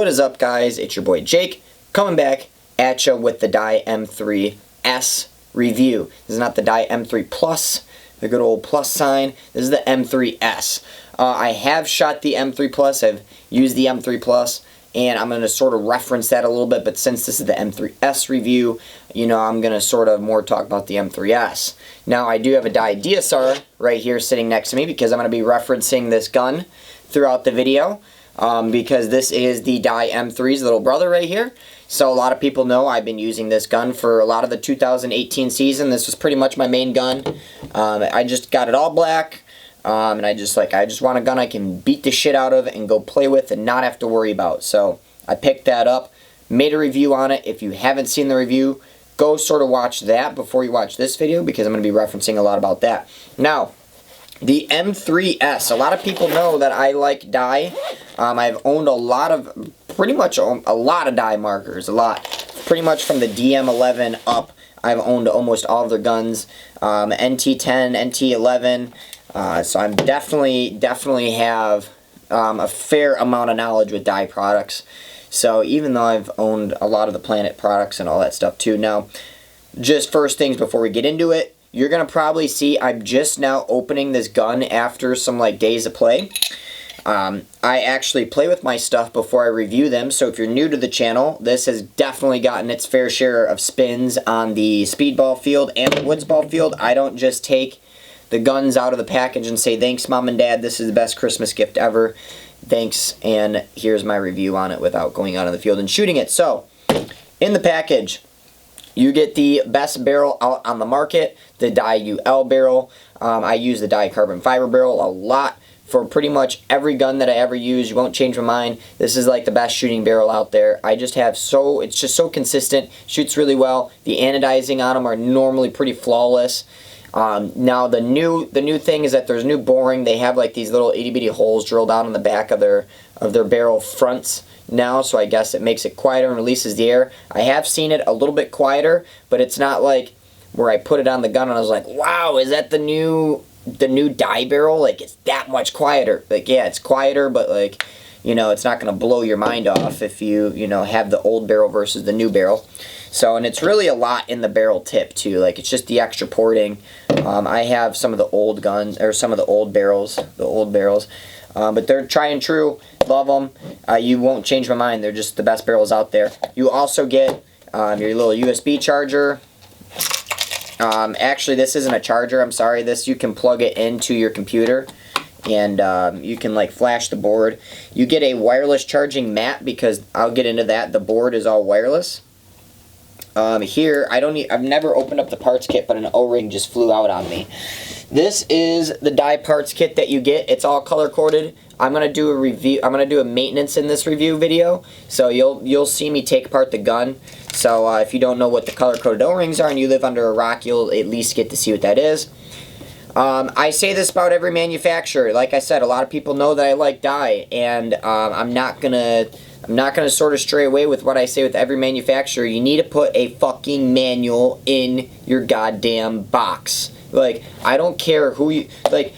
What is up, guys? It's your boy Jake coming back at you with the die M3S review. This is not the die M3 Plus, the good old plus sign. This is the M3S. I have shot the M3 Plus. I've used the M3 Plus, and I'm going to sort of reference that a little bit, but since this is the M3S review, you know, I'm going to sort of more talk about the M3S. Now, I do have a die DSR right here sitting next to me because I'm going to be referencing this gun throughout the video. Because this is the die M3's little brother right here. So a lot of people know I've been using this gun for a lot of the 2018 season. This was pretty much my main gun. I just got it all black, and I just want a gun I can beat the shit out of and go play with and not have to worry about. So I picked that up, made a review on it. If you haven't seen the review, go sort of watch that before you watch this video because I'm going to be referencing a lot about that. Now, the M3S. A lot of people know that I like die. I've owned pretty much a lot of die markers, pretty much from the DM11 up. I've owned almost all of their guns, NT10, NT11. So I'm definitely have a fair amount of knowledge with die products. So even though I've owned a lot of the Planet products and all that stuff too. Now, just first things before we get into it. You're going to probably see I'm just now opening this gun after some days of play. I actually play with my stuff before I review them, so if you're new to the channel, this has definitely gotten its fair share of spins on the speedball field and the woodsball field. I don't just take the guns out of the package and say, thanks mom and dad, this is the best Christmas gift ever. Thanks, and here's my review on it without going out on the field and shooting it. So, in the package, you get the best barrel out on the market, the die UL barrel. I use the die carbon fiber barrel a lot for pretty much every gun that I ever use. You won't change my mind. This is like the best shooting barrel out there. I just have it's just so consistent, shoots really well. The anodizing on them are normally pretty flawless. Now the new thing is that there's new boring. They have like these little itty bitty holes drilled out on the back of their barrel fronts now, so I guess it makes it quieter and releases the air. I have seen it a little bit quieter, but it's not like where I put it on the gun and I was like, wow, is that the new die barrel? Like, it's that much quieter. Like, yeah, it's quieter, but like, you know, it's not going to blow your mind off if you have the old barrel versus the new barrel. So, and it's really a lot in the barrel tip too. Like, it's just the extra porting. I have some of the old guns, or some of the old barrels, but they're tried and true. Love them. You won't change my mind. They're just the best barrels out there. You also get your little USB charger. Actually, this isn't a charger. I'm sorry. This, you can plug it into your computer, and you can like flash the board. You get a wireless charging mat because I'll get into that. The board is all wireless. Here, I've never opened up the parts kit, but an O-ring just flew out on me. This is the die parts kit that you get. It's all color coded. I'm gonna do a review. I'm gonna do a maintenance in this review video, so you'll see me take apart the gun. So if you don't know what the color coded O-rings are and you live under a rock, you'll at least get to see what that is. I say this about every manufacturer. Like I said, a lot of people know that I like die, and I'm not gonna sort of stray away with what I say with every manufacturer. You need to put a fucking manual in your goddamn box. Like, I don't care who you, like,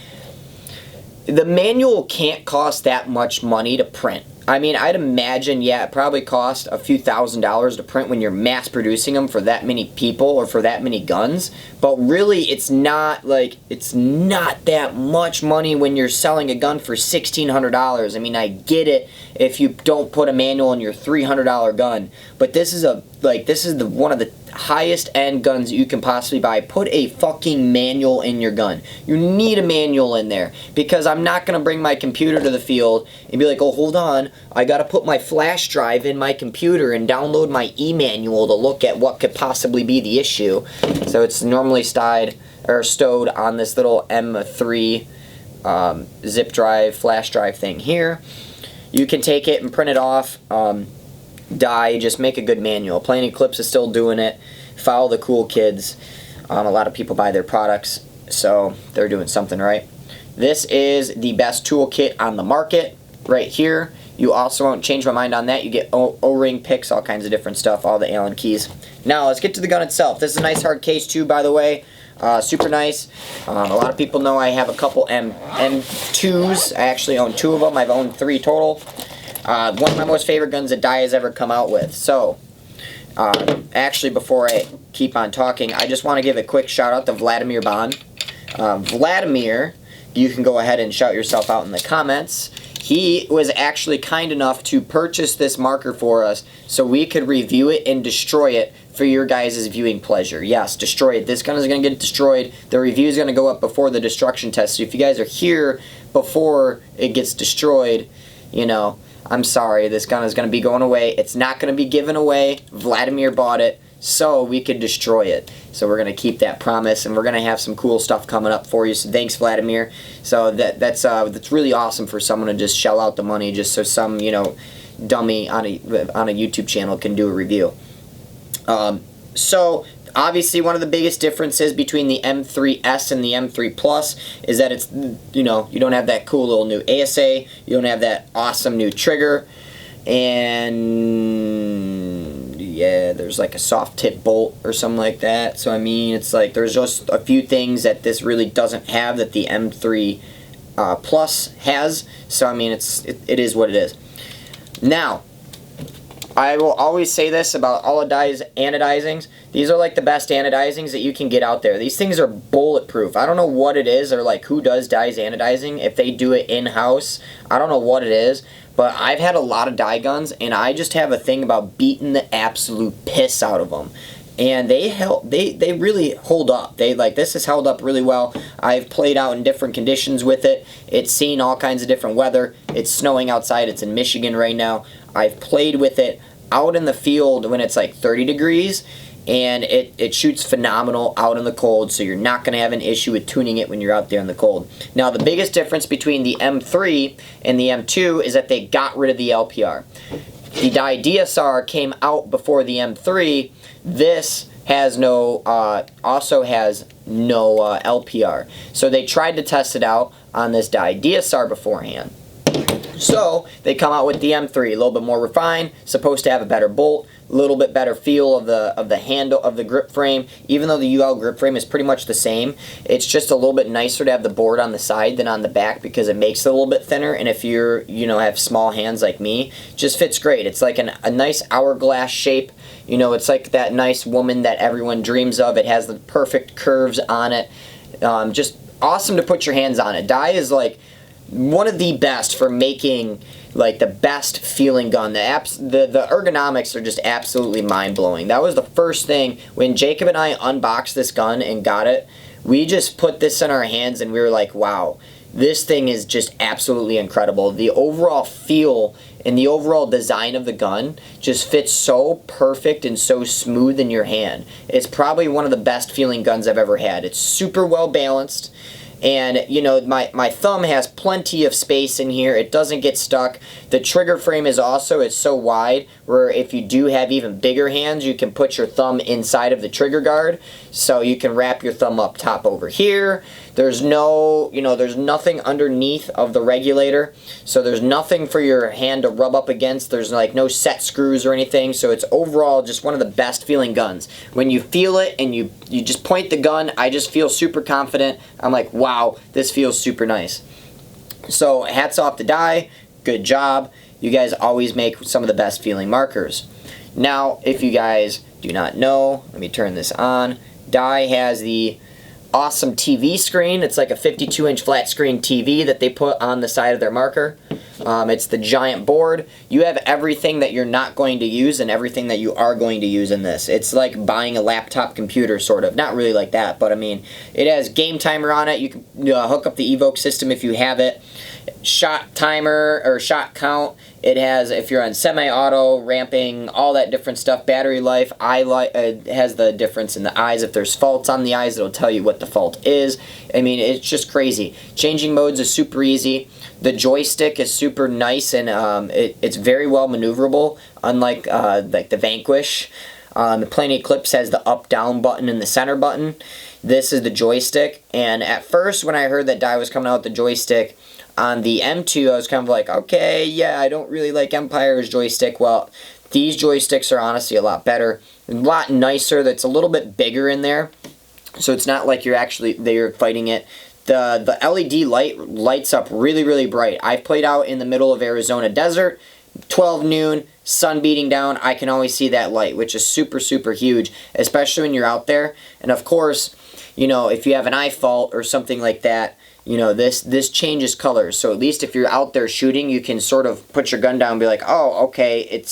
the manual can't cost that much money to print. I mean, I'd imagine, yeah, it probably cost a few $1,000s to print when you're mass producing them for that many people or for that many guns. But really, it's not that much money when you're selling a gun for $1,600. I mean, I get it if you don't put a manual in your $300 gun, but this is one of the highest end guns you can possibly buy. Put a fucking manual in your gun. You need a manual in there, because I'm not going to bring my computer to the field and be like, oh, hold on, I got to put my flash drive in my computer and download my e-manual to look at what could possibly be the issue. So it's normally stowed on this little M3 zip drive, flash drive thing here. You can take it and print it off. Die, just make a good manual. Plain Eclipse is still doing it. Follow the cool kids. A lot of people buy their products, so they're doing something right. This is the best toolkit on the market right here. You also won't change my mind on that. You get O-ring picks, all kinds of different stuff, all the Allen keys. Now let's get to the gun itself. This is a nice hard case too, by the way. Super nice. A lot of people know I have a couple M2s. I actually own 2 of them. I've owned 3 total. One of my most favorite guns that Dye has ever come out with. So, actually, before I keep on talking, I just want to give a quick shout out to Vladimir Bond. Vladimir, you can go ahead and shout yourself out in the comments. He was actually kind enough to purchase this marker for us so we could review it and destroy it for your guys' viewing pleasure. Yes, destroy it. This gun is going to get destroyed. The review is going to go up before the destruction test. So if you guys are here before it gets destroyed, you know, I'm sorry. This gun is going to be going away. It's not going to be given away. Vladimir bought it so we could destroy it. So we're going to keep that promise, and we're going to have some cool stuff coming up for you. So thanks, Vladimir. So that's really awesome for someone to just shell out the money just so some, you know, dummy on a YouTube channel can do a review. So obviously one of the biggest differences between the M3S and the M3 Plus is that it's, you know, you don't have that cool little new ASA, you don't have that awesome new trigger, and yeah, there's like a soft tip bolt or something like that. So I mean, it's like there's just a few things that this really doesn't have that the M3 Plus has. So I mean, it is what it is. Now, I will always say this about all of Dye's anodizings. These are like the best anodizings that you can get out there. These things are bulletproof. I don't know what it is or like who does Dye's anodizing. If they do it in-house, I don't know what it is. But I've had a lot of Dye guns, and I just have a thing about beating the absolute piss out of them. And they really hold up. This has held up really well. I've played out in different conditions with it. It's seen all kinds of different weather. It's snowing outside. It's in Michigan right now. I've played with it out in the field when it's like 30 degrees, and it shoots phenomenal out in the cold, so you're not going to have an issue with tuning it when you're out there in the cold. Now, the biggest difference between the M3 and the M2 is that they got rid of the LPR. The Dye DSR came out before the M3. This has also has no LPR. So they tried to test it out on this Dye DSR beforehand. So they come out with the M3, a little bit more refined, supposed to have a better bolt, a little bit better feel of the handle of the grip frame. Even though the UL grip frame is pretty much the same, it's just a little bit nicer to have the board on the side than on the back because it makes it a little bit thinner. And if you're, you know, have small hands like me, it just fits great. It's like a nice hourglass shape. You know, it's like that nice woman that everyone dreams of. It has the perfect curves on it. Just awesome to put your hands on it. Dye is like one of the best for making like the best feeling gun. The ergonomics are just absolutely mind-blowing. That was the first thing when Jacob and I unboxed this gun and got it. We just put this in our hands and we were like, wow, this thing is just absolutely incredible. The overall feel and the overall design of the gun just fits so perfect and so smooth in your hand. It's probably one of the best feeling guns I've ever had. It's super well balanced. And, you know, my thumb has plenty of space in here. It doesn't get stuck. The trigger frame is also, it's so wide where if you do have even bigger hands, you can put your thumb inside of the trigger guard. So you can wrap your thumb up top over here. There's no, you know, there's nothing underneath of the regulator. So there's nothing for your hand to rub up against. There's like no set screws or anything. So it's overall just one of the best feeling guns. When you feel it and you just point the gun, I just feel super confident. I'm like, wow, this feels super nice. So hats off to Dye. Good job. You guys always make some of the best feeling markers. Now, if you guys do not know, let me turn this on. Dye has the awesome TV screen. It's like a 52-inch flat screen TV that they put on the side of their marker. It's the giant board. You have everything that you're not going to use and everything that you are going to use in this. It's like buying a laptop computer, sort of. Not really like that, but I mean, it has game timer on it. You can hook up the Evoke system if you have it. Shot timer or shot count. It has, if you're on semi-auto, ramping, all that different stuff. Battery life. It has the difference in the eyes. If there's faults on the eyes, it'll tell you what the fault is. I mean, it's just crazy. Changing modes is super easy. The joystick is super nice and it's very well maneuverable, unlike like the Vanquish. The Plain Eclipse has the up-down button and the center button. This is the joystick, and at first when I heard that Dye was coming out with the joystick on the M2, I was kind of like, okay, yeah, I don't really like Empire's joystick. Well, these joysticks are honestly a lot better, a lot nicer. That's a little bit bigger in there, so it's not like you're fighting it. The LED light lights up really, really bright. I've played out in the middle of Arizona desert. 12 noon, sun beating down, I can always see that light, which is super, super huge, especially when you're out there. And of course, you know, if you have an eye fault or something like that, you know, this changes colors. So at least if you're out there shooting, you can sort of put your gun down and be like, oh, okay,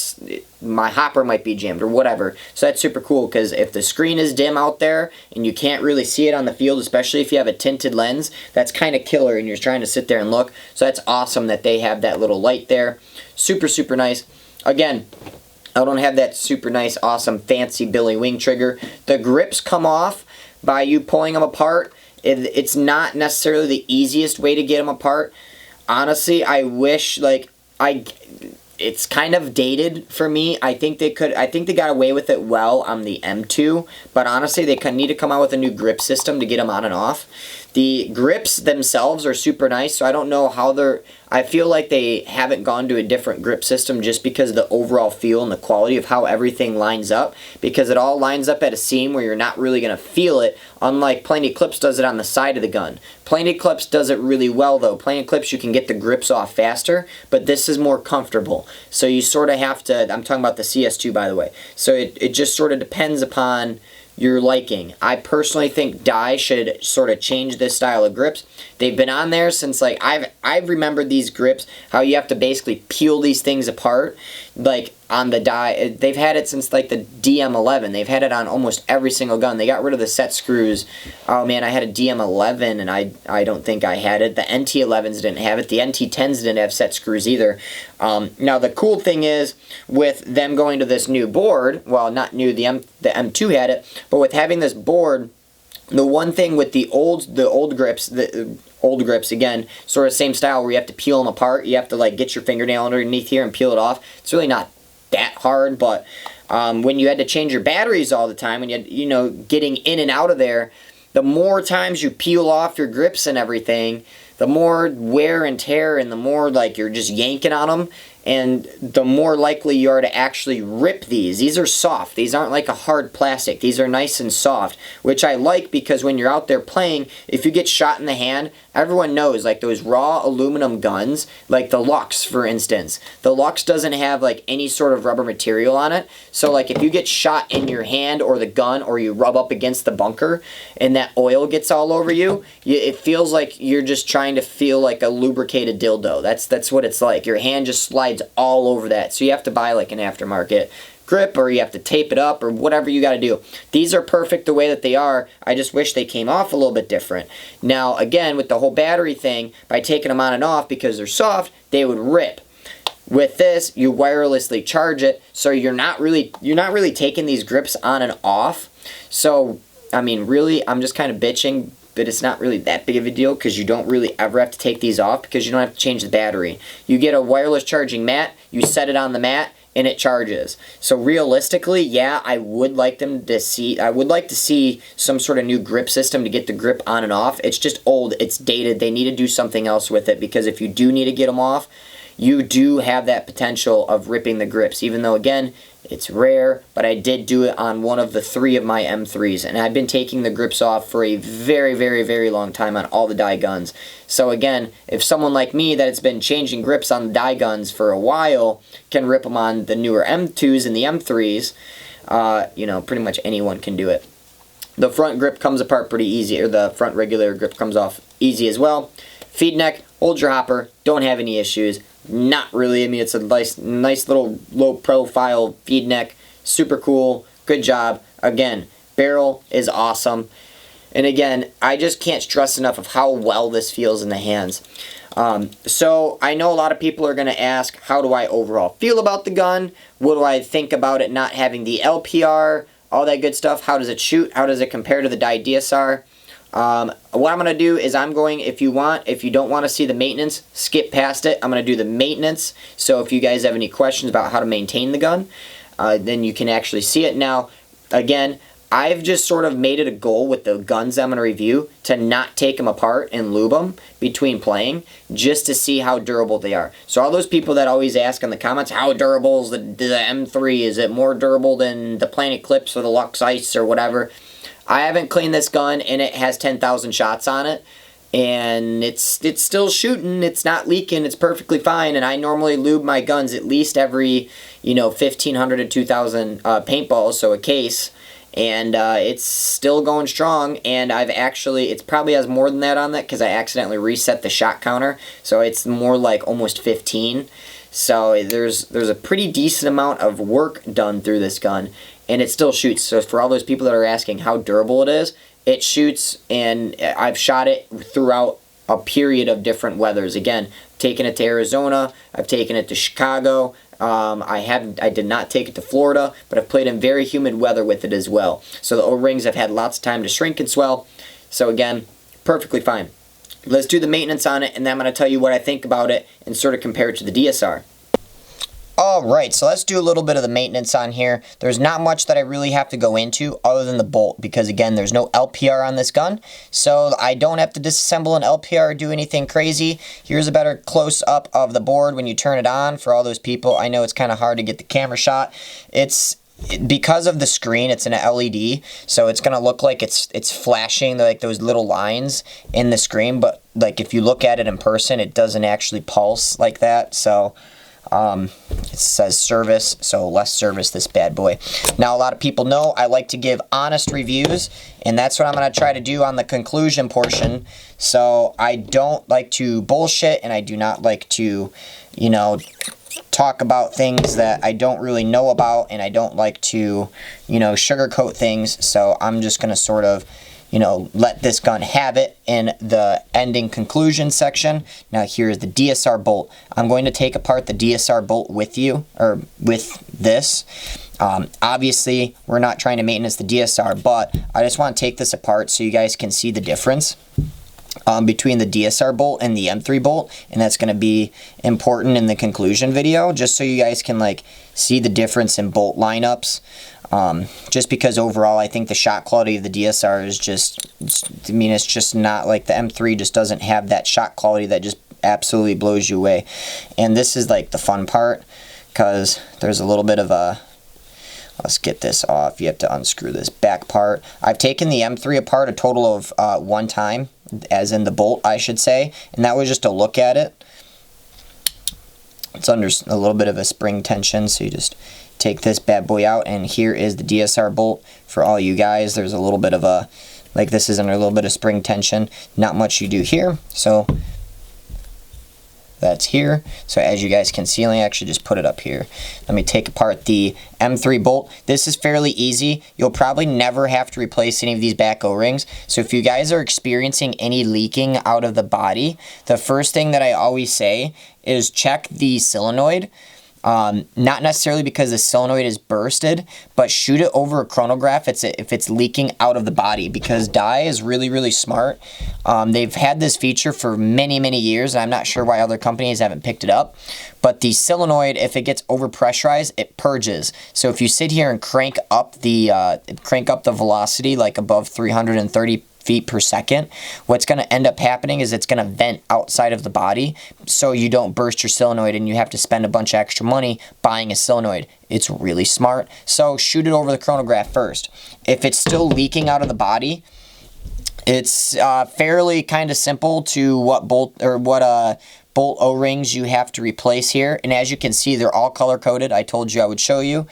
my hopper might be jammed or whatever. So that's super cool, because if the screen is dim out there and you can't really see it on the field, especially if you have a tinted lens, that's kind of killer and you're trying to sit there and look. So that's awesome that they have that little light there. Super, super nice. Again, I don't have that super nice, awesome, fancy Billy Wing trigger. The grips come off by you pulling them apart. It's not necessarily the easiest way to get them apart. Honestly, I wish, like, it's kind of dated for me. I think they got away with it well on the M2, but honestly, they need to come out with a new grip system to get them on and off. The grips themselves are super nice, so I don't know how I feel like they haven't gone to a different grip system just because of the overall feel and the quality of how everything lines up, because it all lines up at a seam where you're not really going to feel it, unlike Plain Clips does it on the side of the gun. Plain Clips does it really well though. Plain Clips, you can get the grips off faster, but this is more comfortable. So you sort of have to, I'm talking about the CS2 by the way, so it just sort of depends upon your liking. I personally think Dye should sort of change this style of grips. They've been on there since, like, I've remembered these grips, how you have to basically peel these things apart, like on the Dye. They've had it since like the DM11. They've had it on almost every single gun. They got rid of the set screws. Oh man, I had a DM11 and I don't think I had it. The NT11s didn't have it. The NT10s didn't have set screws either. Now the cool thing is, with them going to this new board, well, not new, the M2 had it, but with having this board, the one thing with the old grips, again, sort of same style where you have to peel them apart. You have to like get your fingernail underneath here and peel it off. It's really not that hard, but when you had to change your batteries all the time, when you had, you know, getting in and out of there, the more times you peel off your grips and everything, the more wear and tear and the more like you're just yanking on them, and the more likely you are to actually rip these. These are soft. These aren't like a hard plastic. These are nice and soft, which I like, because when you're out there playing, if you get shot in the hand, everyone knows, like those raw aluminum guns, like the Lux, for instance. The Lux doesn't have like any sort of rubber material on it. So like if you get shot in your hand or the gun, or you rub up against the bunker and that oil gets all over you, it feels like you're just trying to feel like a lubricated dildo. That's what it's like. Your hand just slides all over that. So you have to buy like an aftermarket grip, or you have to tape it up, or whatever you got to do. These are perfect the way that they are. I just wish they came off a little bit different. Now again, with the whole battery thing, by taking them on and off because they're soft, they would rip. With this, you wirelessly charge it, so you're not really taking these grips on and off. So I mean, really, I'm just kind of bitching, but it's not really that big of a deal, because you don't really ever have to take these off, because you don't have to change the battery. You get a wireless charging mat, you set it on the mat, and it charges. So realistically, yeah, I would like to see some sort of new grip system to get the grip on and off. It's just old, it's dated. They need to do something else with it, because if you do need to get them off, you do have that potential of ripping the grips, even though, again, it's rare, but I did do it on one of the 3 of my M3s, and I've been taking the grips off for a very, very, very long time on all the Dye guns. So again, if someone like me that has been changing grips on the Dye guns for a while can rip them on the newer M2s and the M3s, you know, pretty much anyone can do it. The front grip comes apart pretty easy, or the front regular grip comes off easy as well. Feed neck, hold your hopper, don't have any issues. Not really. I mean, it's a nice little low profile feed neck. Super cool. Good job. Again, barrel is awesome. And again, I just can't stress enough of how well this feels in the hands. So I know a lot of people are going to ask, how do I overall feel about the gun? What do I think about it not having the LPR? All that good stuff. How does it shoot? How does it compare to the Dye DSR? What I'm going to do is if you don't want to see the maintenance, skip past it. I'm going to do the maintenance. So if you guys have any questions about how to maintain the gun, then you can actually see it. Now, again, I've just sort of made it a goal with the guns I'm going to review to not take them apart and lube them between playing, just to see how durable they are. So all those people that always ask in the comments, how durable is the M3? Is it more durable than the Plain Clips or the Lux Ice or whatever? I haven't cleaned this gun, and it has 10,000 shots on it, and it's still shooting. It's not leaking. It's perfectly fine. And I normally lube my guns at least every 1,500 to 2,000 paintballs, so a case. And it's still going strong, and it probably has more than that on that because I accidentally reset the shot counter, so it's more like almost 15. So there's a pretty decent amount of work done through this gun, and it still shoots. So for all those people that are asking how durable it is, it shoots, and I've shot it throughout a period of different weathers. Again, taken it to Arizona, I've taken it to Chicago. I did not take it to Florida, but I've played in very humid weather with it as well. So the O-rings have had lots of time to shrink and swell. So again, perfectly fine. Let's do the maintenance on it, and then I'm going to tell you what I think about it and sort of compare it to the DSR. Alright, so let's do a little bit of the maintenance on here. There's not much that I really have to go into other than the bolt, because again, there's no LPR on this gun, so I don't have to disassemble an LPR or do anything crazy. Here's a better close-up of the board when you turn it on for all those people. I know it's kind of hard to get the camera shot. Because of the screen, it's an LED, so it's gonna look like it's flashing like those little lines in the screen, but like if you look at it in person, it doesn't actually pulse like that. So it says service, so let's service this bad boy. Now, a lot of people know I like to give honest reviews, and that's what I'm going to try to do on the conclusion portion. So I don't like to bullshit, and I do not like to, talk about things that I don't really know about, and I don't like to, sugarcoat things. So I'm just going to sort of let this gun have it in the ending conclusion section. Now here's the DSR bolt. I'm going to take apart the DSR bolt with you, or with this. Obviously, we're not trying to maintenance the DSR, but I just want to take this apart so you guys can see the difference between the DSR bolt and the M3 bolt, and that's going to be important in the conclusion video, just so you guys can see the difference in bolt lineups. Just because overall I think the shot quality of the DSR is it's just not like the M3 just doesn't have that shot quality that just absolutely blows you away. And this is like the fun part, because there's a little bit of a, let's get this off, you have to unscrew this back part. I've taken the M3 apart a total of one time, as in the bolt I should say, and that was just to look at it. It's under a little bit of a spring tension, so you just take this bad boy out, and here is the DSR bolt for all you guys. There's a little bit of a, this is under a little bit of spring tension. Not much you do here, so that's here. So as you guys can see, let me actually just put it up here. Let me take apart the M3 bolt. This is fairly easy. You'll probably never have to replace any of these back O-rings. So if you guys are experiencing any leaking out of the body, the first thing that I always say is check the solenoid. Not necessarily because the solenoid is bursted, but shoot it over a chronograph if it's leaking out of the body, because Dye is really, really smart. They've had this feature for many, many years, and I'm not sure why other companies haven't picked it up. But the solenoid, if it gets overpressurized, it purges. So if you sit here and crank up the velocity like above 330 feet per second, what's going to end up happening is it's going to vent outside of the body, so you don't burst your solenoid and you have to spend a bunch of extra money buying a solenoid. It's really smart. So shoot it over the chronograph first. If it's still leaking out of the body, it's fairly kind of simple to what bolt O-rings you have to replace here. And as you can see, they're all color coded. I told you I would show you.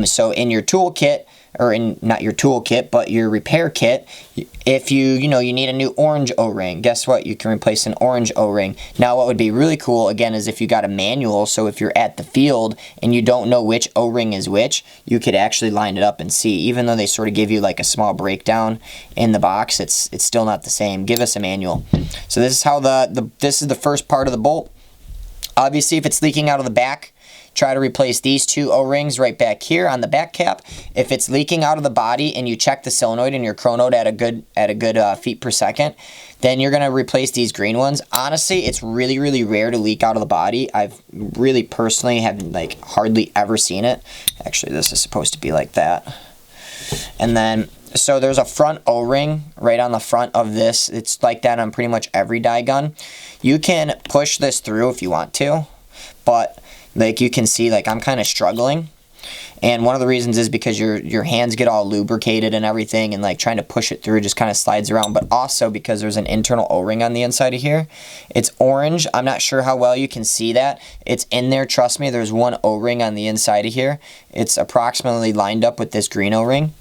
So in your toolkit, or in not your toolkit, but your repair kit, if you need a new orange O-ring, guess what? You can replace an orange O-ring. Now, what would be really cool, again, is if you got a manual, so if you're at the field and you don't know which O-ring is which, you could actually line it up and see. Even though they sort of give you like a small breakdown in the box, it's still not the same. Give us a manual. So this is how this is the first part of the bolt. Obviously, if it's leaking out of the back, try to replace these two O-rings right back here on the back cap. If it's leaking out of the body and you check the solenoid and your chronoed at a good feet per second, then you're going to replace these green ones. Honestly, it's really, really rare to leak out of the body. I've really personally have hardly ever seen it. Actually, this is supposed to be like that. And then, so there's a front O-ring right on the front of this. It's like that on pretty much every Dye gun. You can push this through if you want to, but you can see, I'm kind of struggling. And one of the reasons is because your hands get all lubricated and everything, and like trying to push it through just kind of slides around, but also because there's an internal O-ring on the inside of here. It's orange. I'm not sure how well you can see that. It's in there, trust me. There's one O-ring on the inside of here. It's approximately lined up with this green O-ring.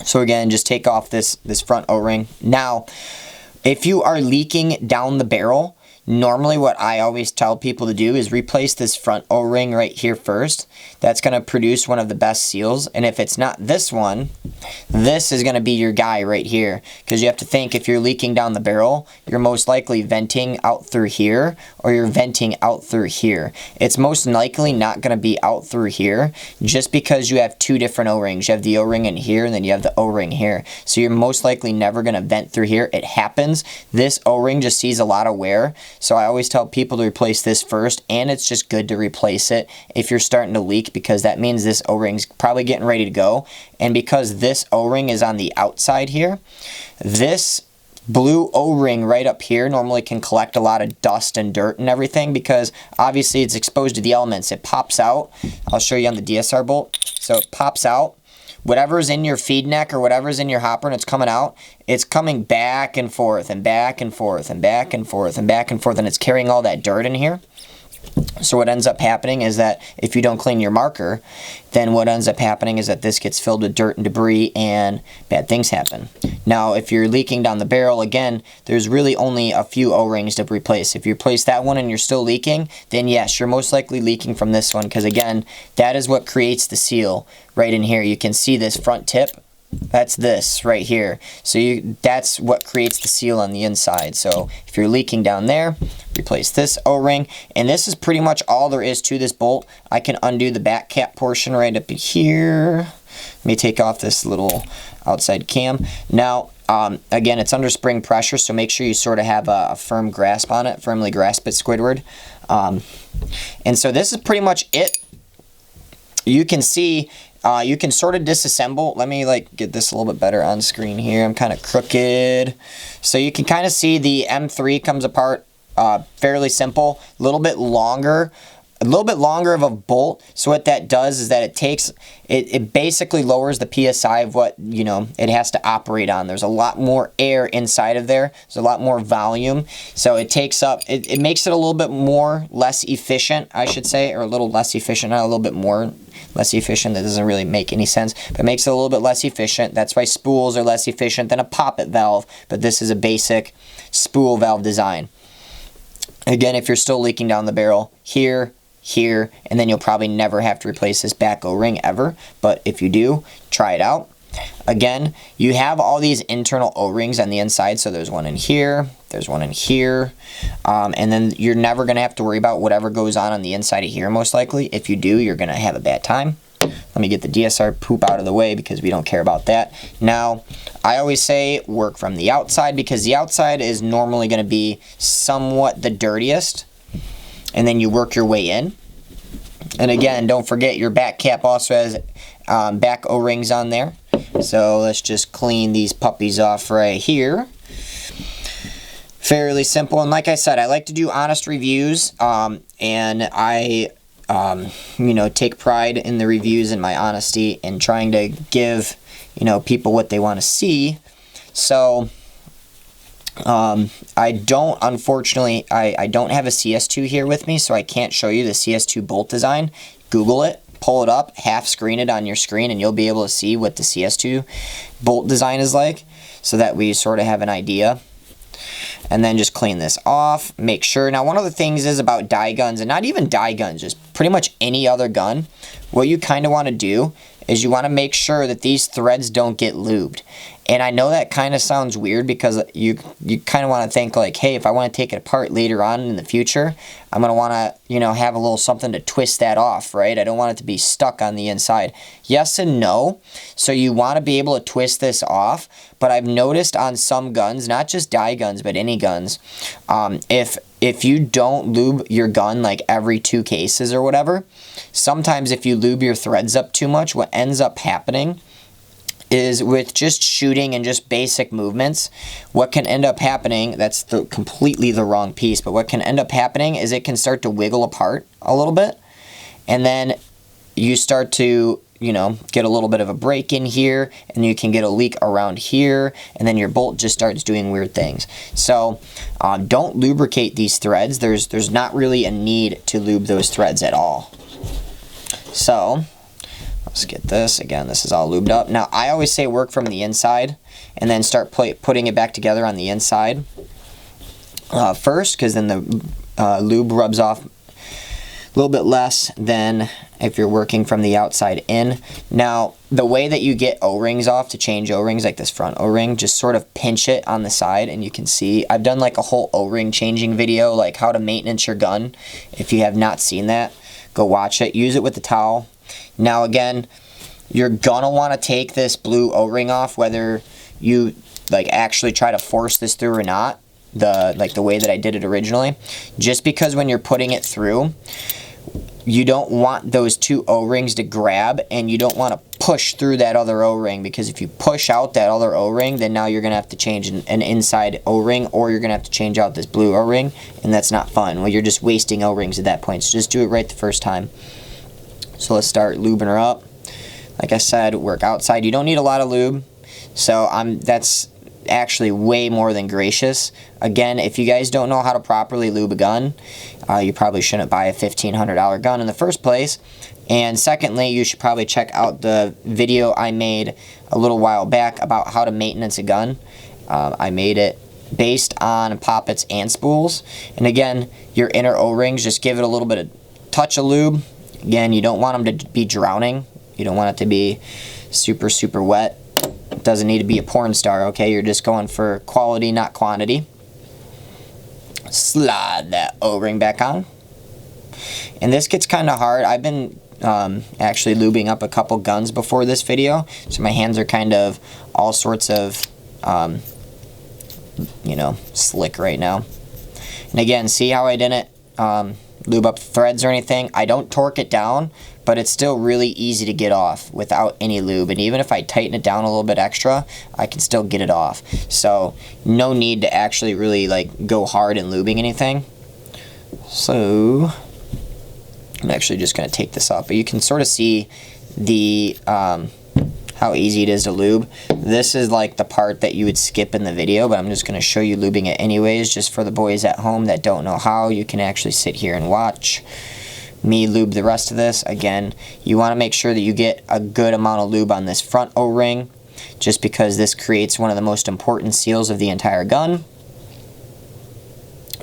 So again, just take off this front O-ring. Now, if you are leaking down the barrel, normally what I always tell people to do is replace this front O-ring right here first. That's going to produce one of the best seals. And if it's not this one, this is going to be your guy right here. Because you have to think, if you're leaking down the barrel, you're most likely venting out through here, or you're venting out through here. It's most likely not going to be out through here, just because you have two different O-rings. You have the O-ring in here, and then you have the O-ring here. So you're most likely never going to vent through here. It happens. This O-ring just sees a lot of wear. So I always tell people to replace this first, and it's just good to replace it if you're starting to leak, because that means this O-ring's probably getting ready to go. And because this O-ring is on the outside here, this blue O-ring right up here normally can collect a lot of dust and dirt and everything, because obviously it's exposed to the elements. It pops out. I'll show you on the DSR bolt. So it pops out. Whatever's in your feed neck or whatever's in your hopper and it's coming out, it's coming back and forth and back and forth and back and forth and back and forth, and it's carrying all that dirt in here. So what ends up happening is that if you don't clean your marker, then what ends up happening is that this gets filled with dirt and debris and bad things happen. Now, if you're leaking down the barrel, again, there's really only a few O-rings to replace. If you replace that one and you're still leaking, then yes, you're most likely leaking from this one, because again, that is what creates the seal right in here. You can see this front tip. That's this right here. So that's what creates the seal on the inside. So if you're leaking down there, replace this O-ring. And this is pretty much all there is to this bolt. I can undo the back cap portion right up here. Let me take off this little outside cam. Now, again, it's under spring pressure, so make sure you sort of have a firm grasp on it. Firmly grasp it, Squidward. And so this is pretty much it. You can see, you can sort of disassemble. Let me like get this a little bit better on screen here. I'm kind of crooked. So you can kind of see the M3 comes apart fairly simple, a little bit longer of a bolt. So what that does is that it basically lowers the PSI of what, you know, it has to operate on. There's a lot more air inside of there. There's a lot more volume. So it takes up, it makes it a little bit less efficient, I should say, or a little less efficient, not a little bit more less efficient. That doesn't really make any sense, but it makes it a little bit less efficient. That's why spools are less efficient than a poppet valve, but this is a basic spool valve design. Again, if you're still leaking down the barrel, here, and then you'll probably never have to replace this back O-ring ever, but if you do, try it out. Again, you have all these internal O-rings on the inside, so there's one in here, there's one in here, and then you're never going to have to worry about whatever goes on the inside of here, most likely. If you do, you're going to have a bad time. Let me get the DSR poop out of the way because we don't care about that. Now, I always say work from the outside, because the outside is normally going to be somewhat the dirtiest, and then you work your way in. And again, don't forget your back cap also has back O-rings on there. So let's just clean these puppies off right here. Fairly simple. And like I said, I like to do honest reviews, and I you know, take pride in the reviews and my honesty and trying to give, you know, people what they want to see. So I don't, unfortunately, I don't have a CS2 here with me, so I can't show you the CS2 bolt design. Google it, pull it up, half screen it on your screen, and you'll be able to see what the CS2 bolt design is like, so that we sort of have an idea. And then just clean this off, make sure. Now, one of the things is about dye guns, and not even dye guns, just pretty much any other gun, what you kind of want to do is you want to make sure that these threads don't get lubed. And I know that kind of sounds weird, because you kind of want to think like, hey, if I want to take it apart later on in the future, I'm going to want to, you know, have a little something to twist that off, right? I don't want it to be stuck on the inside. Yes and no. So you want to be able to twist this off, but I've noticed on some guns, not just dye guns, but any guns, if you don't lube your gun like every 2 cases or whatever, sometimes if you lube your threads up too much, what ends up happening is with just shooting and just basic movements, what can end up happening, that's completely the wrong piece, but what can end up happening is it can start to wiggle apart a little bit, and then you start to, you know, get a little bit of a break in here, and you can get a leak around here, and then your bolt just starts doing weird things. So don't lubricate these threads. There's not really a need to lube those threads at all. So let's get this. Again, this is all lubed up. Now, I always say work from the inside and then start putting it back together on the inside first, because then the lube rubs off a little bit less than if you're working from the outside in. Now, the way that you get O-rings off, to change O-rings, like this front O-ring, just sort of pinch it on the side, and you can see I've done like a whole O-ring changing video, like how to maintenance your gun. If you have not seen that, go watch it. Use it with the towel. Now again, you're gonna want to take this blue O-ring off, whether you like actually try to force this through or not, the way that I did it originally, just because when you're putting it through, you don't want those two O-rings to grab, and you don't want to push through that other O-ring, because if you push out that other O-ring, then now you're going to have to change an inside O-ring, or you're going to have to change out this blue O-ring, and that's not fun. Well, you're just wasting O-rings at that point, so just do it right the first time. So let's start lubing her up. Like I said, work outside. You don't need a lot of lube, so that's actually way more than gracious. Again, if you guys don't know how to properly lube a gun, you probably shouldn't buy a $1,500 gun in the first place. And secondly, you should probably check out the video I made a little while back about how to maintenance a gun. I made it based on poppets and spools. And again, your inner O-rings, just give it a little bit of touch of lube. Again, you don't want them to be drowning. You don't want it to be super, super wet. It doesn't need to be a porn star, okay? You're just going for quality, not quantity. Slide that O-ring back on. And this gets kind of hard. I've been actually lubing up a couple guns before this video, so my hands are kind of all sorts of, you know, slick right now. And again, see how I didn't lube up threads or anything? I don't torque it down, but it's still really easy to get off without any lube. And even if I tighten it down a little bit extra, I can still get it off. So no need to actually really like go hard in lubing anything. So I'm actually just going to take this off, but you can sort of see the how easy it is to lube. This is like the part that you would skip in the video, but I'm just going to show you lubing it anyways, just for the boys at home that don't know how. You can actually sit here and watch me lube the rest of this. Again, you want to make sure that you get a good amount of lube on this front O-ring, just because this creates one of the most important seals of the entire gun.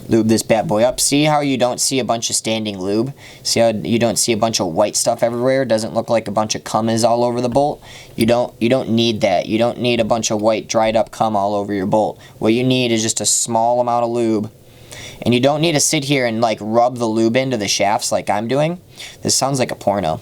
Lube this bad boy up. See how you don't see a bunch of standing lube? See how you don't see a bunch of white stuff everywhere? It doesn't look like a bunch of cum is all over the bolt. You don't need that. You don't need a bunch of white dried up cum all over your bolt. What you need is just a small amount of lube. And you don't need to sit here and like rub the lube into the shafts like I'm doing. This sounds like a porno.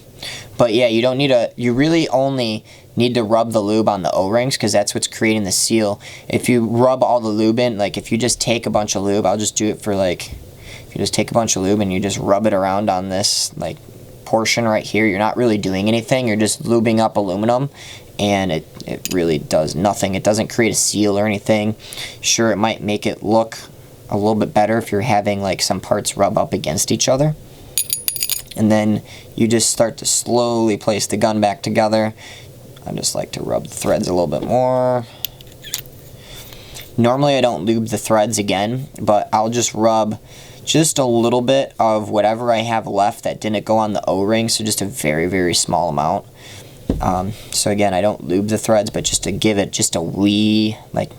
But yeah, you don't need you really only need to rub the lube on the O-rings, because that's what's creating the seal. If you rub all the lube in, like if you just take a bunch of lube, I'll just do it for like, if you just take a bunch of lube and you just rub it around on this like portion right here, you're not really doing anything. You're just lubing up aluminum, and it really does nothing. It doesn't create a seal or anything. Sure, it might make it look a little bit better if you're having like some parts rub up against each other. And then you just start to slowly place the gun back together. I just like to rub the threads a little bit more. Normally I don't lube the threads again, but I'll just rub just a little bit of whatever I have left that didn't go on the O-ring, so just a very, very small amount. So again, I don't lube the threads, but just to give it just a wee, like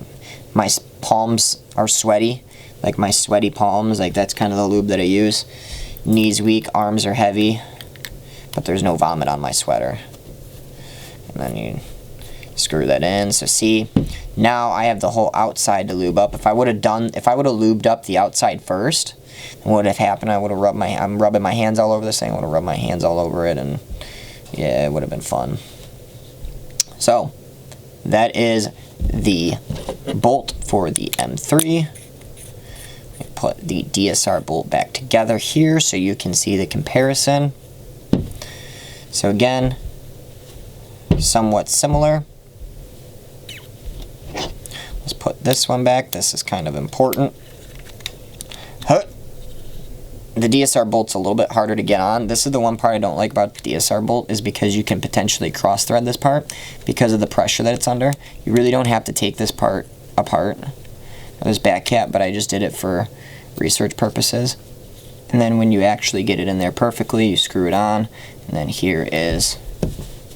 my palms are sweaty, like my sweaty palms, like that's kind of the lube that I use. Knees weak, arms are heavy, but there's no vomit on my sweater. And then you screw that in. So see, now I have the whole outside to lube up. If I would have lubed up the outside first, what would have happened? I would have I'm rubbing my hands all over this thing. I would have rubbed my hands all over it, and yeah, it would have been fun. So that is the bolt for the M3. Put the DSR bolt back together here so you can see the comparison. So again, somewhat similar. Let's put this one back. This is kind of important. the DSR bolt's a little bit harder to get on. This is the one part I don't like about the DSR bolt, is because you can potentially cross thread this part because of the pressure that it's under. You really don't have to take this part apart, this back cap, but I just did it for research purposes. And then when you actually get it in there perfectly, you screw it on, and then here is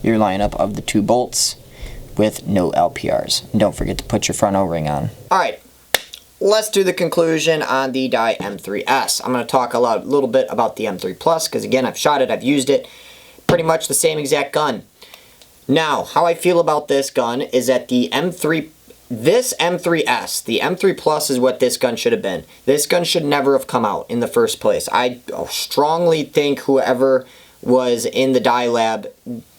your lineup of the 2 bolts with no LPRs. And don't forget to put your front O-ring on. Alright, let's do the conclusion on the Die M3S. I'm going to talk a little bit about the M3 Plus, because again, I've shot it, I've used it. Pretty much the same exact gun. Now, how I feel about this gun is that this M3S, the M3 Plus, is what this gun should have been. This gun should never have come out in the first place. I strongly think whoever was in the dye lab,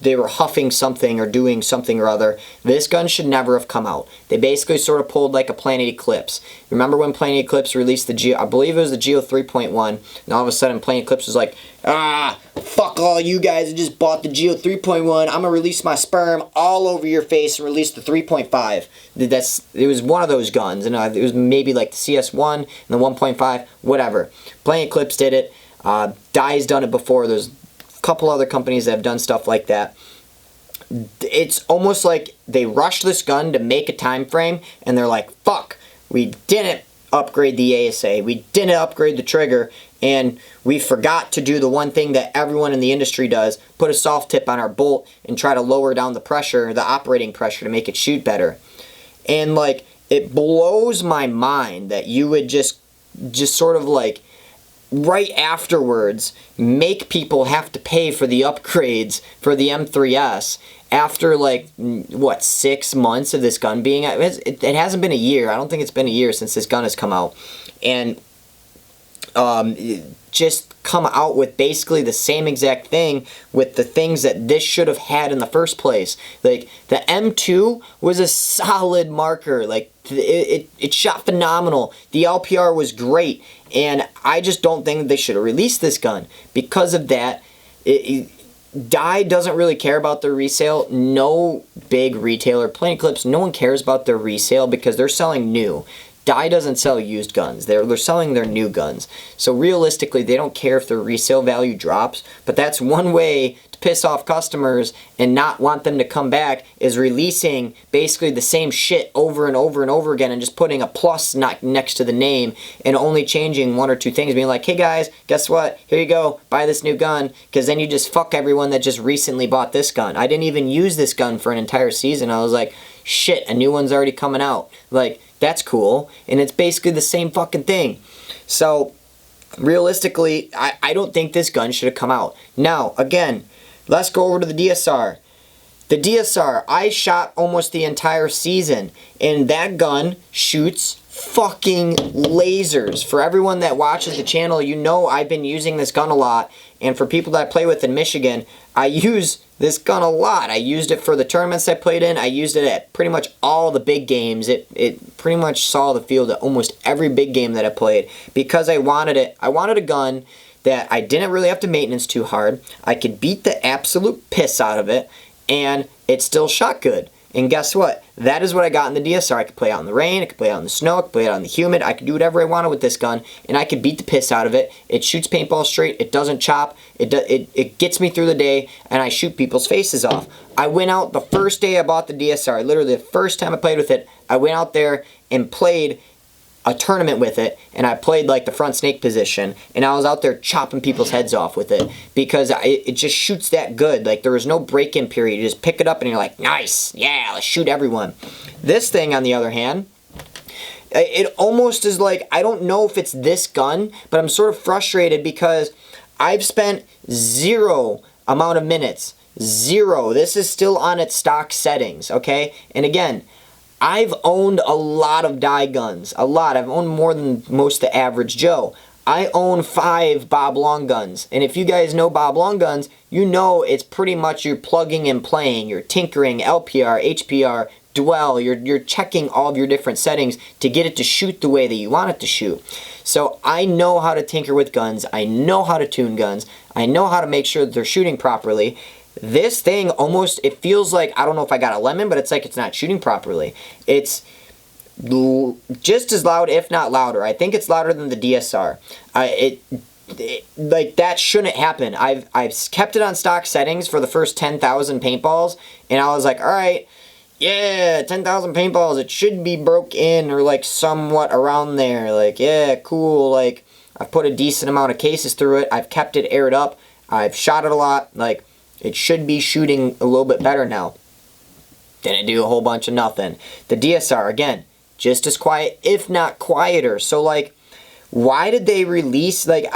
they were huffing something or doing something or other. This gun should never have come out. They basically sort of pulled like a Planet Eclipse. Remember when Planet Eclipse released the Geo, I believe it was the Geo 3.1, and all of a sudden Planet Eclipse was like, fuck all you guys who just bought the Geo 3.1, I'm gonna release my sperm all over your face and release the 3.5. It was one of those guns, and it was maybe like the CS1 and the 1.5, whatever. Planet Eclipse did it. Dye's done it before. There's couple other companies that have done stuff like that. It's almost like they rushed this gun to make a time frame, and they're like, fuck, we didn't upgrade the ASA, we didn't upgrade the trigger, and we forgot to do the one thing that everyone in the industry does, put a soft tip on our bolt and try to lower down the pressure, the operating pressure, to make it shoot better. And like, it blows my mind that you would just sort of like right afterwards make people have to pay for the upgrades for the M3S after like, what, 6 months of this gun being out. It hasn't been a year. I don't think it's been a year since this gun has come out. And just come out with basically the same exact thing with the things that this should have had in the first place. Like, the M2 was a solid marker. Like, it shot phenomenal. The LPR was great. And I just don't think they should have released this gun. Because of that, Dye doesn't really care about their resale. No big retailer, Planet Eclipse, no one cares about their resale because they're selling new. Dye doesn't sell used guns. They're selling their new guns. So realistically, they don't care if their resale value drops, but that's one way to piss off customers and not want them to come back, is releasing basically the same shit over and over and over again and just putting a plus next to the name and only changing 1 or 2 things, being like, hey guys, guess what? Here you go, buy this new gun, because then you just fuck everyone that just recently bought this gun. I didn't even use this gun for an entire season. I was like, shit, a new one's already coming out. Like, that's cool. And it's basically the same fucking thing. So, realistically, I don't think this gun should have come out. Now, again, let's go over to the DSR. The DSR, I shot almost the entire season, and that gun shoots fucking lasers. For everyone that watches the channel, you know I've been using this gun a lot, and for people that I play with in Michigan, I use this gun a lot. I used it for the tournaments I played in. I used it at pretty much all the big games. It pretty much saw the field at almost every big game that I played because I wanted it. I wanted a gun that I didn't really have to maintenance too hard. I could beat the absolute piss out of it, and it still shot good. And guess what? That is what I got in the DSR. I could play out in the rain, I could play out in the snow, I could play out in the humid, I could do whatever I wanted with this gun, and I could beat the piss out of it. It shoots paintball straight, it doesn't chop, it gets me through the day, and I shoot people's faces off. I went out the first day I bought the DSR, literally the first time I played with it, I went out there and played a tournament with it, and I played like the front snake position, and I was out there chopping people's heads off with it because it just shoots that good. Like, there was no break-in period. You just pick it up and you're like, nice, yeah, let's shoot everyone. This thing, on the other hand, it almost is like, I don't know if it's this gun, but I'm sort of frustrated because I've spent 0 amount of minutes. 0. This is still on its stock settings, okay? And again, I've owned a lot of dye guns, a lot. I've owned more than most of the average Joe. I own 5 Bob Long guns, and if you guys know Bob Long guns, you know it's pretty much you're plugging and playing, you're tinkering, LPR, HPR, dwell, you're checking all of your different settings to get it to shoot the way that you want it to shoot. So I know how to tinker with guns, I know how to tune guns, I know how to make sure that they're shooting properly. This thing almost, it feels like, I don't know if I got a lemon, but it's like it's not shooting properly. It's just as loud, if not louder. I think it's louder than the DSR. like, that shouldn't happen. I've kept it on stock settings for the first 10,000 paintballs, and I was like, all right, yeah, 10,000 paintballs, it should be broke in, or like somewhat around there. Like, yeah, cool. Like, I've put a decent amount of cases through it. I've kept it aired up. I've shot it a lot. Like, it should be shooting a little bit better now. Didn't do a whole bunch of nothing. The DSR, again, just as quiet, if not quieter. So, like, why did they release, like,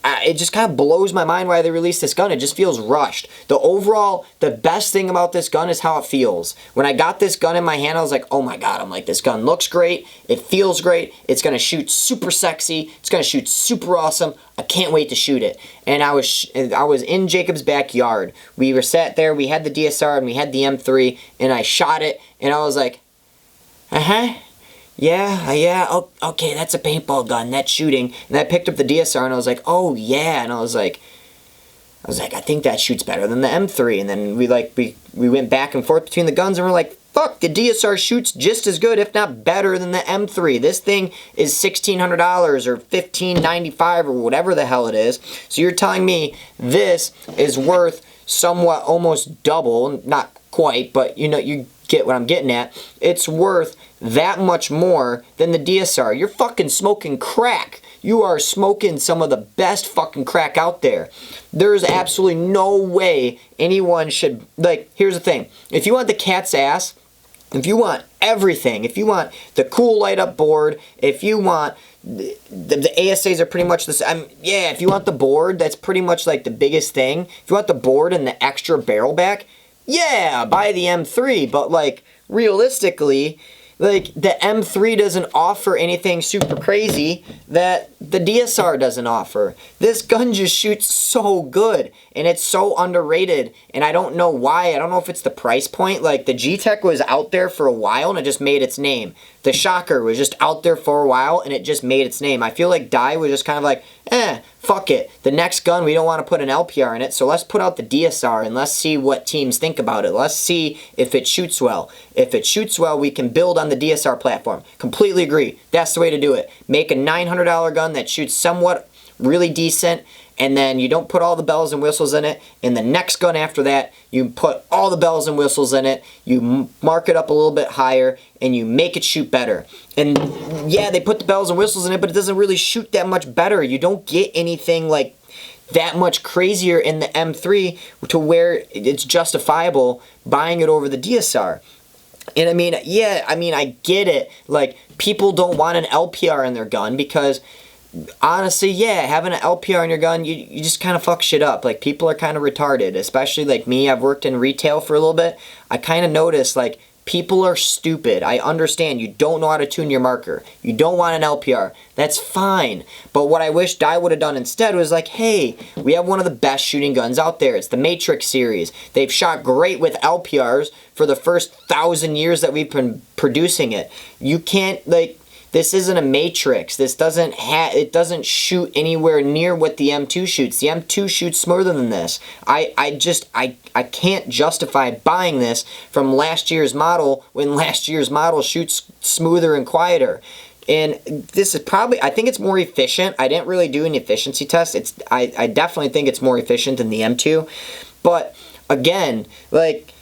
it just kind of blows my mind why they released this gun. It just feels rushed. The best thing about this gun is how it feels. When I got this gun in my hand, I was like, oh my god, I'm like, this gun looks great, it feels great, it's going to shoot super sexy, it's going to shoot super awesome, I can't wait to shoot it. And I was in Jacob's backyard. We were sat there, we had the DSR and we had the M3, and I shot it, and I was like, yeah, okay, that's a paintball gun, that's shooting. And I picked up the DSR and I was like, oh yeah, and I was like, I think that shoots better than the M3. And then we went back and forth between the guns, and we're like, fuck, the DSR shoots just as good, if not better, than the M3. This thing is $1,600 or $1,595 or whatever the hell it is. So you're telling me this is worth somewhat almost double, not quite, but you know, you get what I'm getting at. It's worth that much more than the DSR. You're fucking smoking crack. You are smoking some of the best fucking crack out there. There's absolutely no way anyone should, like, here's the thing. If you want the cat's ass, if you want everything, if you want the cool light up board, if you want the ASAs are pretty much the same. Yeah, if you want the board, that's pretty much like the biggest thing. If you want the board and the extra barrel back, yeah, buy the M3, but like realistically, like the M3 doesn't offer anything super crazy that the DSR doesn't offer. This gun just shoots so good, and it's so underrated, and I don't know why. I don't know if it's the price point. Like, the G-Tech was out there for a while, and it just made its name. The Shocker was just out there for a while, and it just made its name. I feel like Dye was just kind of like, fuck it. The next gun, we don't want to put an LPR in it, so let's put out the DSR, and let's see what teams think about it. Let's see if it shoots well. If it shoots well, we can build on the DSR platform. Completely agree. That's the way to do it. Make a $900 gun that shoots somewhat really decent, and then you don't put all the bells and whistles in it. In the next gun after that, you put all the bells and whistles in it, you mark it up a little bit higher, and you make it shoot better. And yeah, they put the bells and whistles in it, but it doesn't really shoot that much better. You don't get anything like that much crazier in the M3 to where it's justifiable buying it over the DSR. And I mean, yeah, I mean, I get it. Like, people don't want an LPR in their gun because, honestly, yeah, having an LPR in your gun, you just kind of fuck shit up. Like, people are kind of retarded, especially like me. I've worked in retail for a little bit. I kind of noticed, like, people are stupid. I understand you don't know how to tune your marker. You don't want an LPR. That's fine. But what I wish Dye would have done instead was like, hey, we have one of the best shooting guns out there. It's the Matrix series. They've shot great with LPRs for the first 1,000 years that we've been producing it. You can't, like, this isn't a Matrix. This doesn't it doesn't shoot anywhere near what the M2 shoots. The M2 shoots smoother than this. I can't justify buying this from last year's model when last year's model shoots smoother and quieter. And this is probably, I think it's more efficient. I didn't really do an efficiency test. I definitely think it's more efficient than the M2. But again, like,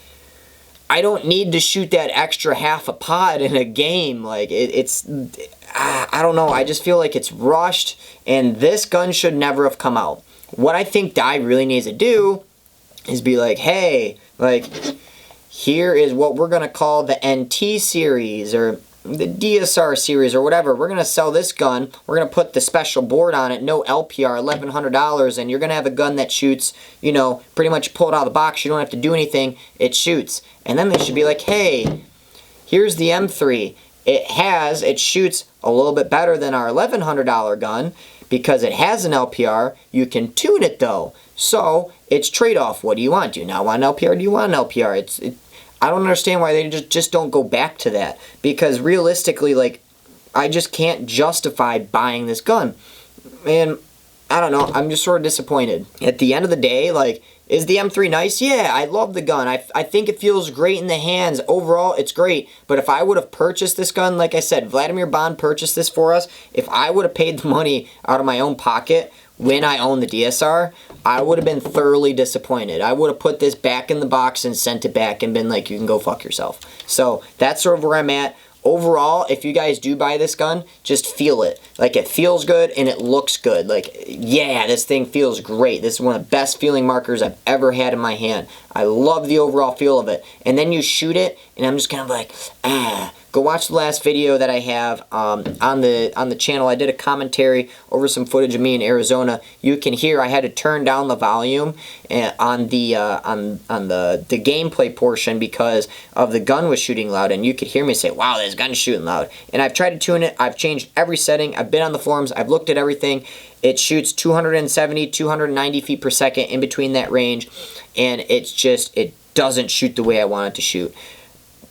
I don't need to shoot that extra half a pod in a game. Like, I don't know. I just feel like it's rushed, and this gun should never have come out. What I think Dye really needs to do is be like, hey, like, here is what we're going to call the NT series, or the DSR series, or whatever. We're going to sell this gun. We're going to put the special board on it, no LPR, $1,100, and you're going to have a gun that shoots, you know, pretty much pull it out of the box. You don't have to do anything. It shoots. And then they should be like, hey, here's the M3. It shoots a little bit better than our $1,100 gun because it has an LPR. You can tune it, though. So it's trade-off. What do you want? Do you not want an LPR? Do you want an LPR? I don't understand why they just don't go back to that, because realistically, like, I just can't justify buying this gun. And I don't know, I'm just sort of disappointed. At the end of the day, like, Is the M3 nice? Yeah, I love the gun. I think it feels great in the hands. Overall, it's great. But if I would have purchased this gun, like I said, Vladimir Bond purchased this for us. If I would have paid the money out of my own pocket when I owned the DSR, I would have been thoroughly disappointed. I would have put this back in the box and sent it back and been like, you can go fuck yourself. So that's sort of where I'm at. Overall, if you guys do buy this gun, just feel it. Like, it feels good and it looks good. Like, yeah, this thing feels great. This is one of the best feeling markers I've ever had in my hand. I love the overall feel of it. And then you shoot it, and I'm just kind of like, ah. Go watch the last video that I have on the channel. I did a commentary over some footage of me in Arizona. You can hear I had to turn down the volume on the gameplay portion because of the gun was shooting loud, and you could hear me say, "Wow, this gun's shooting loud." And I've tried to tune it. I've changed every setting. I've been on the forums. I've looked at everything. It shoots 270, 290 feet per second in between that range, and it doesn't shoot the way I want it to shoot.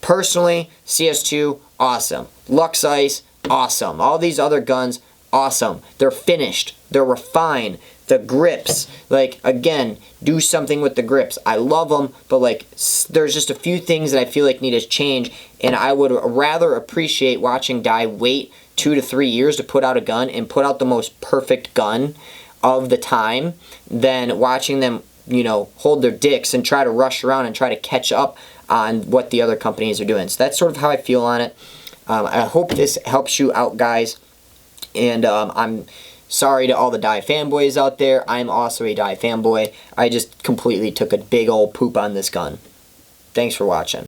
Personally, CS2, awesome. Lux Ice, awesome. All these other guns, awesome. They're finished. They're refined. The grips, like, again, do something with the grips. I love them, but, like, there's just a few things that I feel like need to change, and I would rather appreciate watching Dye wait 2 to 3 years to put out a gun and put out the most perfect gun of the time than watching them, you know, hold their dicks and try to rush around and try to catch up on what the other companies are doing. So that's sort of how I feel on it. I hope this helps you out, guys. And I'm sorry to all the Dye fanboys out there. I'm also a Dye fanboy. I just completely took a big old poop on this gun. Thanks for watching.